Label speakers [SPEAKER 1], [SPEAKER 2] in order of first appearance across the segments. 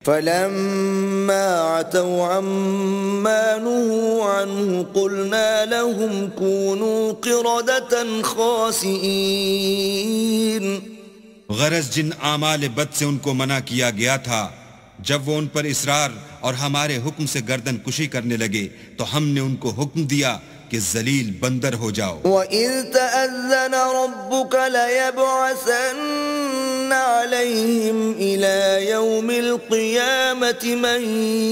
[SPEAKER 1] فلما عتوا عما نهوا عنه قلنا لهم كونوا قردة خاسئين.
[SPEAKER 2] غرض جن اعمال بد سے ان کو منع کیا گیا تھا، جب وہ ان پر اصرار اور ہمارے حکم سے گردن کشی کرنے لگے تو ہم نے ان کو حکم دیا کہ ذلیل بندر ہو جاؤ.
[SPEAKER 1] وَإِذْ تَأَذَّنَ رَبُّكَ لَيَبْعَثَنَّ عَلَيْهِمْ إِلَى يَوْمِ الْقِيَامَةِ مَنْ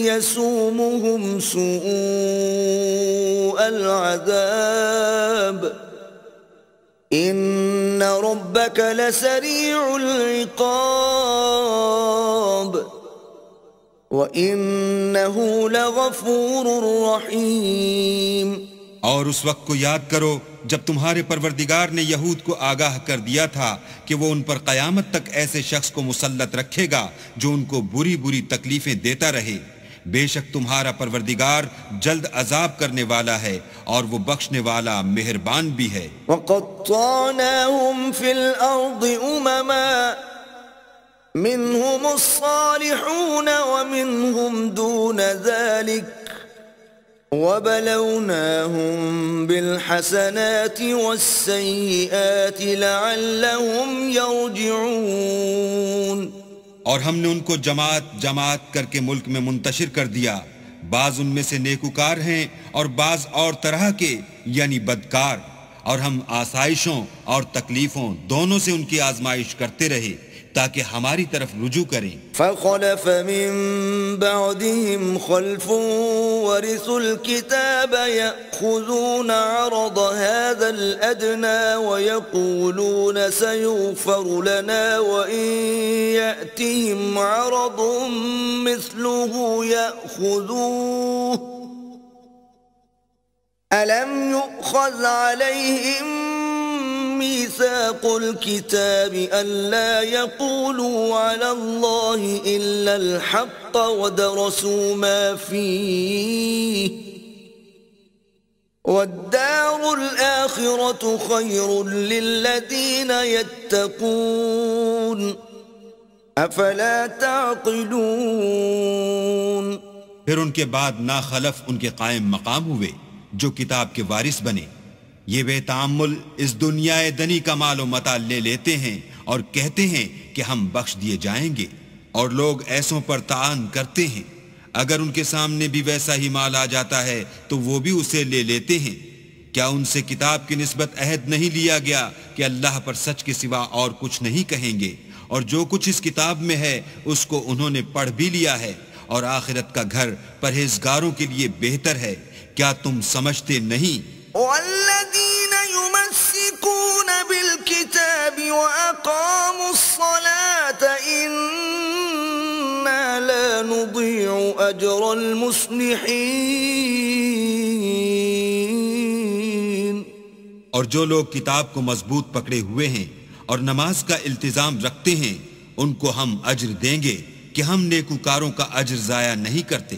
[SPEAKER 1] يَسُومُهُمْ سُوءَ الْعَذَابِ إِنَّ رَبَّكَ لَسَرِيعُ الْعِقَابِ وَإِنَّهُ لَغَفُورٌ رَحِيمٌ.
[SPEAKER 2] اور اس وقت کو یاد کرو جب تمہارے پروردگار نے یہود کو آگاہ کر دیا تھا کہ وہ ان پر قیامت تک ایسے شخص کو مسلط رکھے گا جو ان کو بری بری تکلیفیں دیتا رہے. بے شک تمہارا پروردگار جلد عذاب کرنے والا ہے اور وہ بخشنے والا مہربان بھی ہے.
[SPEAKER 1] وَقَطَّعْنَاهُمْ فِي الْأَرْضِ أُمَمًا مِّنْهُمُ الصَّالِحُونَ وَمِنْهُمْ دُونَ ذَلِكَ وَبَلَوْنَاهُمْ بِالْحَسَنَاتِ وَالسَّيِّئَاتِ لَعَلَّهُمْ يَرْجِعُونَ.
[SPEAKER 2] اور ہم نے ان کو جماعت جماعت کر کے ملک میں منتشر کر دیا، بعض ان میں سے نیکوکار ہیں اور بعض اور طرح کے یعنی بدکار، اور ہم آسائشوں اور تکلیفوں دونوں سے ان کی آزمائش کرتے رہے تاکہ ہماری طرف رجوع کریں.
[SPEAKER 1] فخلف من بعدهم خلف ورثوا الكتاب يأخذون عرض هذا الأدنى ويقولون سيغفر لنا وإن يأتهم عرض مثله يأخذوه ألم يؤخذ عليهم ميثاق الكتاب ألا يقولوا على الله إلا الحق ودرسوا ما فيه والدار الآخرة خير للذين يتقون أفلا تعقلون.
[SPEAKER 2] پھر ان کے بعد ناخلف ان کے قائم مقام ہوئے جو کتاب کے وارث بنے. یہ بے تعامل اس دنیا دنی کا مال و متاع لے لیتے ہیں اور کہتے ہیں کہ ہم بخش دیے جائیں گے، اور لوگ ایسوں پر تعان کرتے ہیں. اگر ان کے سامنے بھی ویسا ہی مال آ جاتا ہے تو وہ بھی اسے لے لیتے ہیں. کیا ان سے کتاب کی نسبت عہد نہیں لیا گیا کہ اللہ پر سچ کے سوا اور کچھ نہیں کہیں گے، اور جو کچھ اس کتاب میں ہے اس کو انہوں نے پڑھ بھی لیا ہے، اور آخرت کا گھر پرہیزگاروں کے لیے بہتر ہے. کیا تم سمجھتے نہیں؟
[SPEAKER 1] والذين يمسكون بالكتاب وأقاموا الصلاة إنا لا نضيع أجر المصلحين.
[SPEAKER 2] اور جو لوگ کتاب کو مضبوط پکڑے ہوئے ہیں اور نماز کا التزام رکھتے ہیں ان کو ہم اجر دیں گے کہ ہم نیکوکاروں کا اجر ضائع نہیں کرتے.